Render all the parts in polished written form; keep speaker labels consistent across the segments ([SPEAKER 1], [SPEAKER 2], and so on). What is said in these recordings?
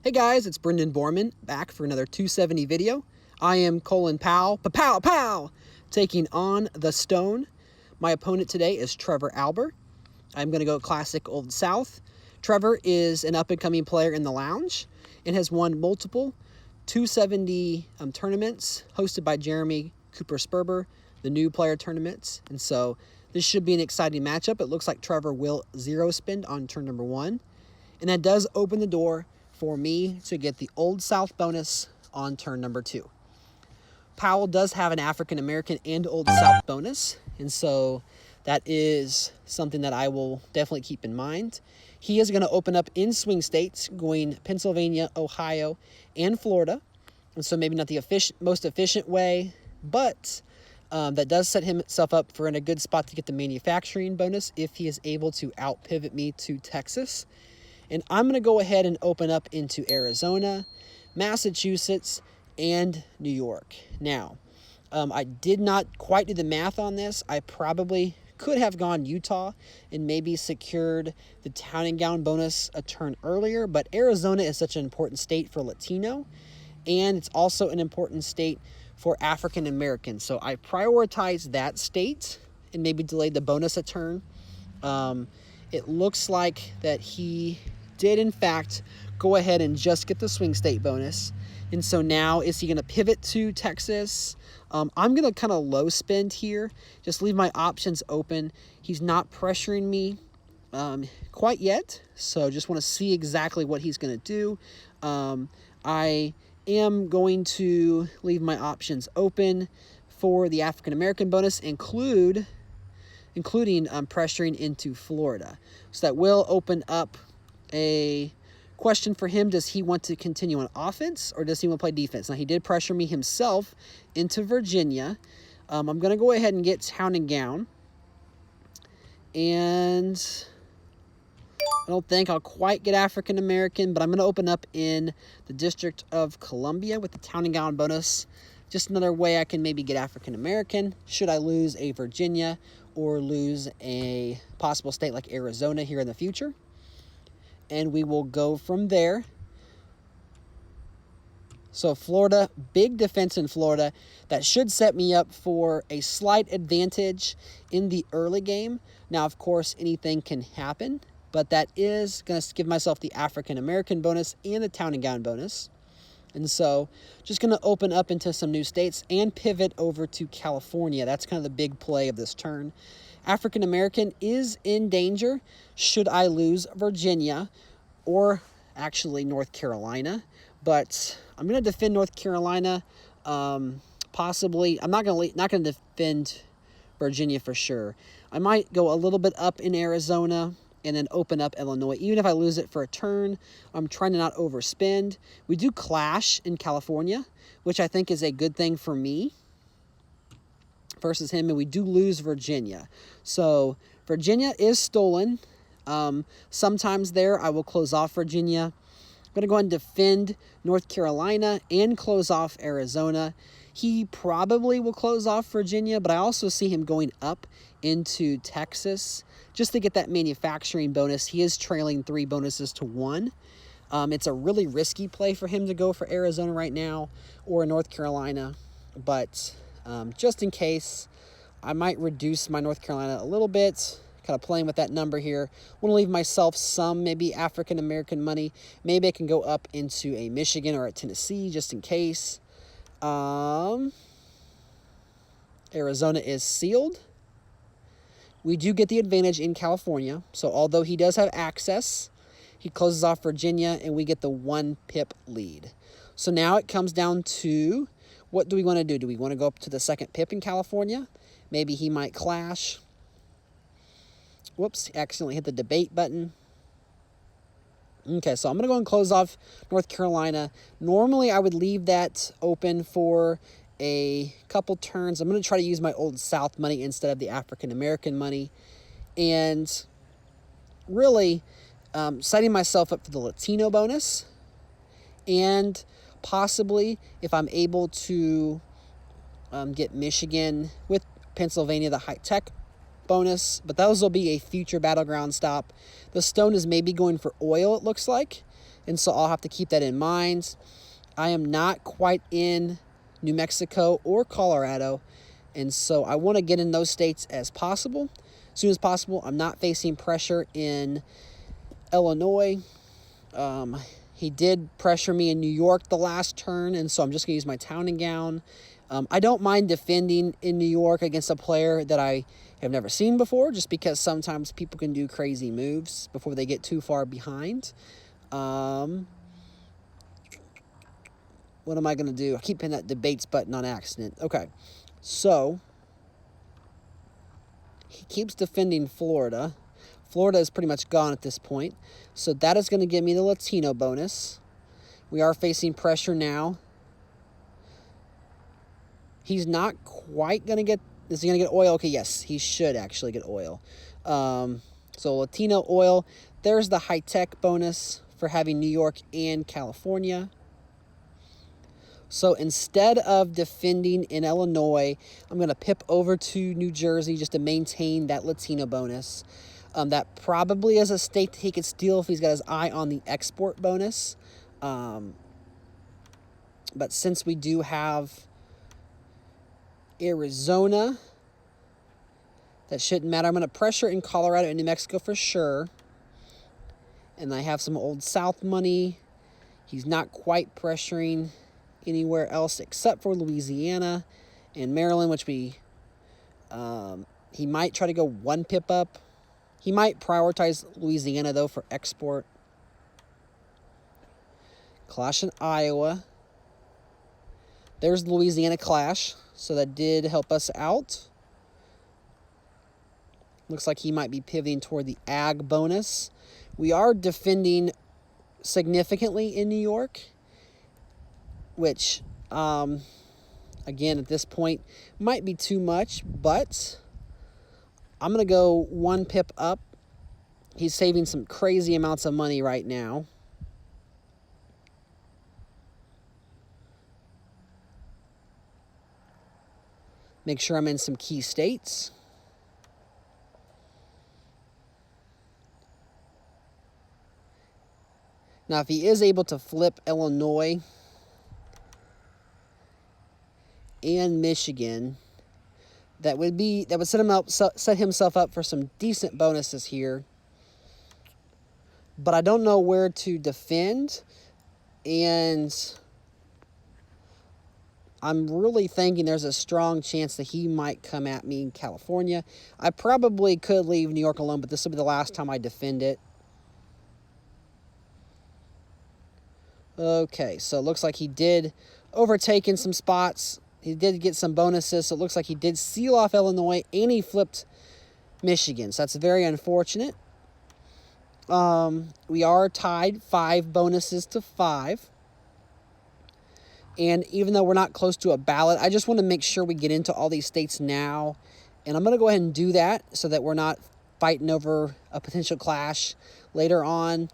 [SPEAKER 1] Hey guys, it's Brendan Borman back for another 270 video. I am Colin Powell, pow pow, taking on the Stone. My opponent today is Trevor Alber. I'm going to go classic Old South. Trevor is an up-and-coming player in the lounge and has won multiple 270 tournaments hosted by Jeremy Cooper Sperber, the new player tournaments. And so this should be an exciting matchup. It looks like Trevor will zero spend on turn number one. And that does open the door for me to get the Old South bonus on turn number two. Powell does have an African American and Old South bonus, and so that is something that I will definitely keep in mind. He is going to open up in swing states, going Pennsylvania, Ohio, and Florida, and so maybe not the most efficient way, but that does set himself up for in a good spot to get the manufacturing bonus if he is able to out-pivot me to Texas. And I'm going to go ahead and open up into Arizona, Massachusetts, and New York. Now, I did not quite do the math on this. I probably could have gone Utah and maybe secured the town and gown bonus a turn earlier, but Arizona is such an important state for Latino, and it's also an important state for African Americans. So I prioritized that state and maybe delayed the bonus a turn. It looks like that he did in fact go ahead and just get the swing state bonus. And so now is he going to pivot to Texas? I'm going to kind of low spend here, just leave my options open. He's not pressuring me quite yet, so just want to see exactly what he's going to do. I am going to leave my options open for the African American bonus, including pressuring into Florida. So that will open up a question for him. Does he want to continue on offense or does he want to play defense? Now, he did pressure me himself into Virginia. I'm going to go ahead and get town and gown. And I don't think I'll quite get African American, but I'm going to open up in the District of Columbia with the town and gown bonus. Just another way I can maybe get African American should I lose a Virginia or lose a possible state like Arizona here in the future. And we will go from there. So Florida, big defense in Florida. That should set me up for a slight advantage in the early game. Now, of course, anything can happen, but that is going to give myself the African American bonus and the town and gown bonus. And so just going to open up into some new states and pivot over to California. That's kind of the big play of this turn. African American is in danger should I lose Virginia or actually North Carolina. But I'm going to defend North Carolina. Possibly, I'm not going to defend Virginia for sure. I might go a little bit up in Arizona and then open up Illinois. Even if I lose it for a turn, I'm trying to not overspend. We do clash in California, which I think is a good thing for me versus him, and we do lose Virginia. So Virginia is stolen. Sometimes there I will close off Virginia. I'm going to go ahead and defend North Carolina and close off Arizona. He probably will close off Virginia, but I also see him going up into Texas just to get that manufacturing bonus. He is trailing 3 bonuses to 1. It's a really risky play for him to go for Arizona right now or North Carolina, but just in case, I might reduce my North Carolina a little bit, kind of playing with that number here. Want to leave myself some maybe African American money. Maybe I can go up into a Michigan or a Tennessee just in case. Arizona is sealed. We do get the advantage in California. So although he does have access, he closes off Virginia and we get the 1 pip lead. So now it comes down to, what do we want to do? Do we want to go up to the 2nd pip in California? Maybe he might clash. Whoops, accidentally hit the debate button. Okay, so I'm going to go and close off North Carolina. Normally, I would leave that open for a couple turns. I'm going to try to use my Old South money instead of the African American money. And really setting myself up for the Latino bonus. And possibly, if I'm able to get Michigan with Pennsylvania, the high-tech bonus, but those will be a future battleground stop. The Stone is maybe going for oil, it looks like. and so I'll have to keep that in mind. I am not quite in New Mexico or Colorado, and so I want to get in those states as soon as possible. I'm not facing pressure in Illinois. He did pressure me in New York the last turn, and so I'm just going to use my town and gown. I don't mind defending in New York against a player that I have never seen before, just because sometimes people can do crazy moves before they get too far behind. What am I going to do? I keep hitting that debates button on accident. Okay, so he keeps defending Florida. Florida is pretty much gone at this point. So that is going to give me the Latino bonus. We are facing pressure now. He's not quite going to get... Is he going to get oil? Okay, yes, he should actually get oil. So Latino oil. There's the high-tech bonus for having New York and California. So instead of defending in Illinois, I'm going to pip over to New Jersey just to maintain that Latino bonus. That probably is a state that he could steal if he's got his eye on the export bonus. But since we do have Arizona, that shouldn't matter. I'm going to pressure in Colorado and New Mexico for sure. And I have some Old South money. He's not quite pressuring anywhere else except for Louisiana and Maryland, which he might try to go one pip up. He might prioritize Louisiana, though, for export. Clash in Iowa. There's Louisiana clash, so that did help us out. Looks like he might be pivoting toward the ag bonus. We are defending significantly in New York, which, again, at this point, might be too much, but I'm going to go one pip up. He's saving some crazy amounts of money right now. Make sure I'm in some key states. Now, if he is able to flip Illinois and Michigan, that would set himself up for some decent bonuses here. But I don't know where to defend, and I'm really thinking there's a strong chance that he might come at me in California. I probably could leave New York alone, but this will be the last time I defend it. Okay, so it looks like he did overtake in some spots. He did get some bonuses, so it looks like he did seal off Illinois, and he flipped Michigan. So that's very unfortunate. We are tied 5 bonuses to 5. And even though we're not close to a ballot, I just want to make sure we get into all these states now. And I'm going to go ahead and do that so that we're not fighting over a potential clash later on.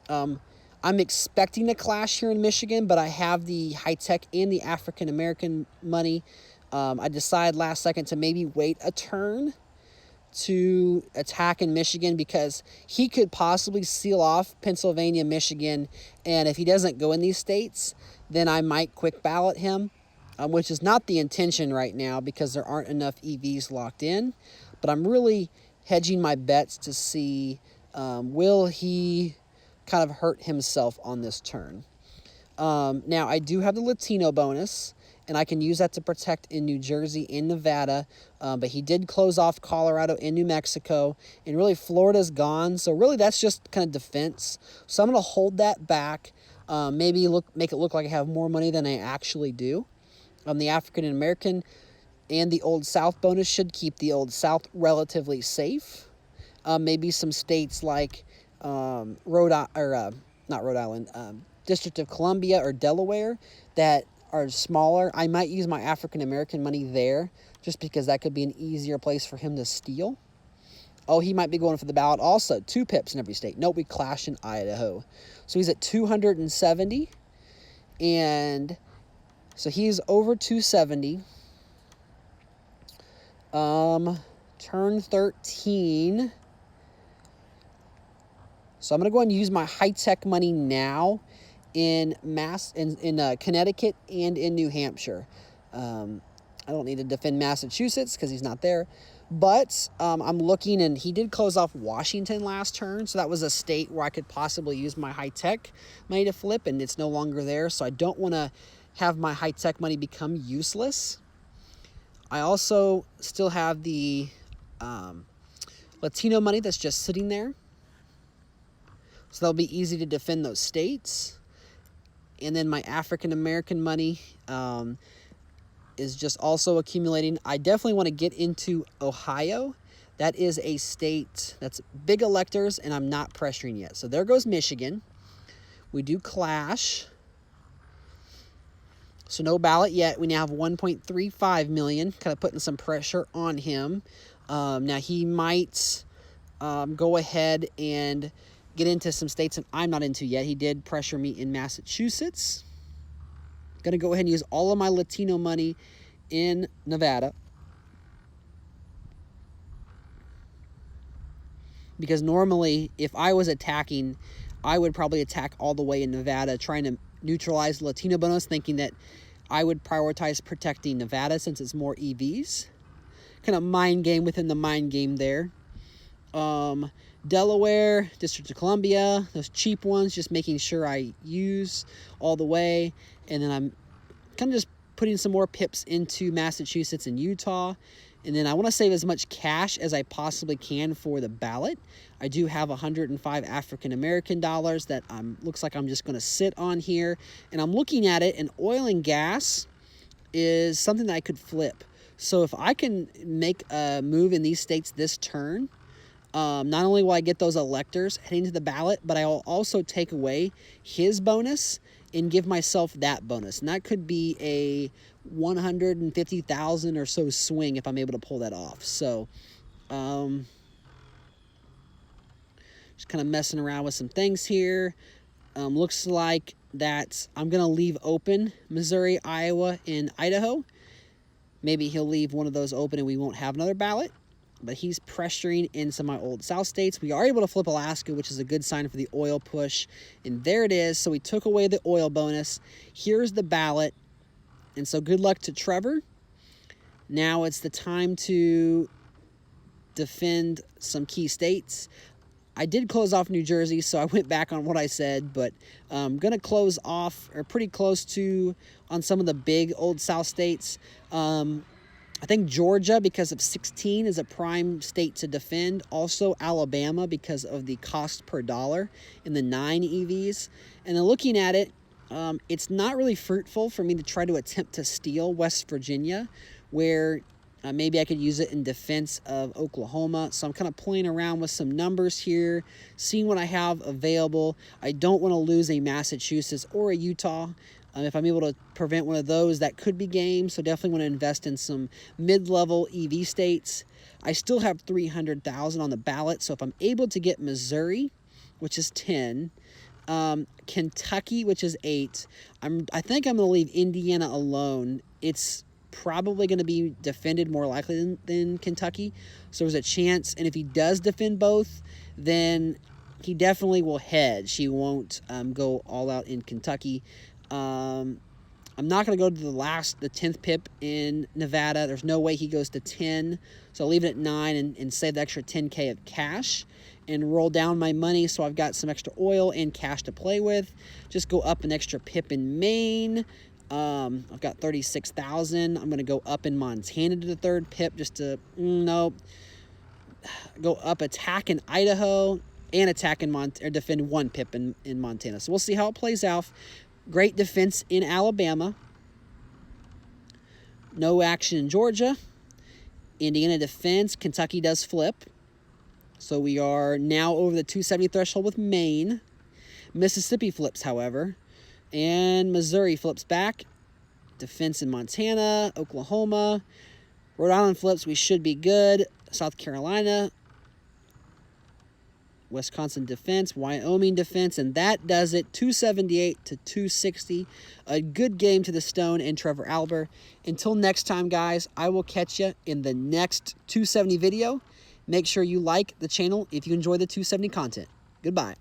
[SPEAKER 1] I'm expecting a clash here in Michigan, but I have the high-tech and the African-American money. I decided last second to maybe wait a turn to attack in Michigan because he could possibly seal off Pennsylvania, Michigan, and if he doesn't go in these states, then I might quick ballot him, which is not the intention right now because there aren't enough EVs locked in. But I'm really hedging my bets to see will he kind of hurt himself on this turn. Now, I do have the Latino bonus, and I can use that to protect in New Jersey and Nevada, but he did close off Colorado and New Mexico, and really Florida's gone, so really that's just kind of defense. So I'm going to hold that back, maybe make it look like I have more money than I actually do. The African American and the Old South bonus should keep the Old South relatively safe. Maybe some states like District of Columbia or Delaware that are smaller. I might use my African American money there just because that could be an easier place for him to steal. Oh, he might be going for the ballot also. 2 pips in every state. Nope, we clash in Idaho. So he's at 270. And so he's over 270. Turn 13. So I'm going to go ahead and use my high-tech money now in Connecticut and in New Hampshire. I don't need to defend Massachusetts because he's not there. But I'm looking, and he did close off Washington last turn, so that was a state where I could possibly use my high-tech money to flip, and it's no longer there, so I don't want to have my high-tech money become useless. I also still have the Latino money that's just sitting there, so that'll be easy to defend those states. And then my African-American money is just also accumulating. I definitely want to get into Ohio. That is a state that's big electors, and I'm not pressuring yet. So there goes Michigan. We do clash. So no ballot yet. We now have 1.35 million, kind of putting some pressure on him. Now he might go ahead and get into some states that I'm not into yet. He did pressure me in Massachusetts. Going to go ahead and use all of my Latino money in Nevada, because normally if I was attacking, I would probably attack all the way in Nevada, trying to neutralize the Latino bonus, thinking that I would prioritize protecting Nevada since it's more EVs. Kind of mind game within the mind game there. Delaware, District of Columbia, those cheap ones, just making sure I use all the way. And then I'm kind of just putting some more pips into Massachusetts and Utah. And then I want to save as much cash as I possibly can for the ballot. I do have 105 African-American dollars that looks like I'm just going to sit on here. And I'm looking at it, and oil and gas is something that I could flip. So if I can make a move in these states this turn, not only will I get those electors heading to the ballot, but I will also take away his bonus and give myself that bonus. And that could be a 150,000 or so swing if I'm able to pull that off. So just kind of messing around with some things here. Looks like that I'm going to leave open Missouri, Iowa, and Idaho. Maybe he'll leave one of those open and we won't have another ballot. But he's pressuring in some of my old South states. We are able to flip Alaska, which is a good sign for the oil push. And there it is. So we took away the oil bonus. Here's the ballot. And so good luck to Trevor. Now it's the time to defend some key states. I did close off New Jersey, so I went back on what I said, but I'm going to close off, or pretty close to, on some of the big old South states. I think Georgia, because of 16, is a prime state to defend. Also Alabama, because of the cost per dollar in the 9 EVs. And then looking at it, it's not really fruitful for me to try to attempt to steal West Virginia, where maybe I could use it in defense of Oklahoma. So I'm kind of playing around with some numbers here, seeing what I have available. I don't want to lose a Massachusetts or a Utah. If I'm able to prevent one of those, that could be game. So definitely want to invest in some mid-level EV states. I still have 300,000 on the ballot. So if I'm able to get Missouri, which is 10, Kentucky, which is 8, I think I'm going to leave Indiana alone. It's probably going to be defended more likely than Kentucky. So there's a chance. And if he does defend both, then he definitely will hedge. He won't go all out in Kentucky. I'm not going to go to the 10th pip in Nevada. There's no way he goes to 10. So I'll leave it at 9 and save the extra 10K of cash and roll down my money so I've got some extra oil and cash to play with. Just go up an extra pip in Maine. I've got 36,000. I'm going to go up in Montana to the 3rd pip just to, go up attack in Idaho and attack in or defend 1 pip in Montana. So we'll see how it plays out. Great defense in Alabama. No action in Georgia. Indiana defense. Kentucky does flip. So we are now over the 270 threshold with Maine. Mississippi flips, however. And Missouri flips back. Defense in Montana. Oklahoma. Rhode Island flips. We should be good. South Carolina. Wisconsin defense, Wyoming defense, and that does it. 278 to 260. A good game to the stone and Trevor Alber. Until next time, guys, I will catch you in the next 270 video. Make sure you like the channel if you enjoy the 270 content. Goodbye.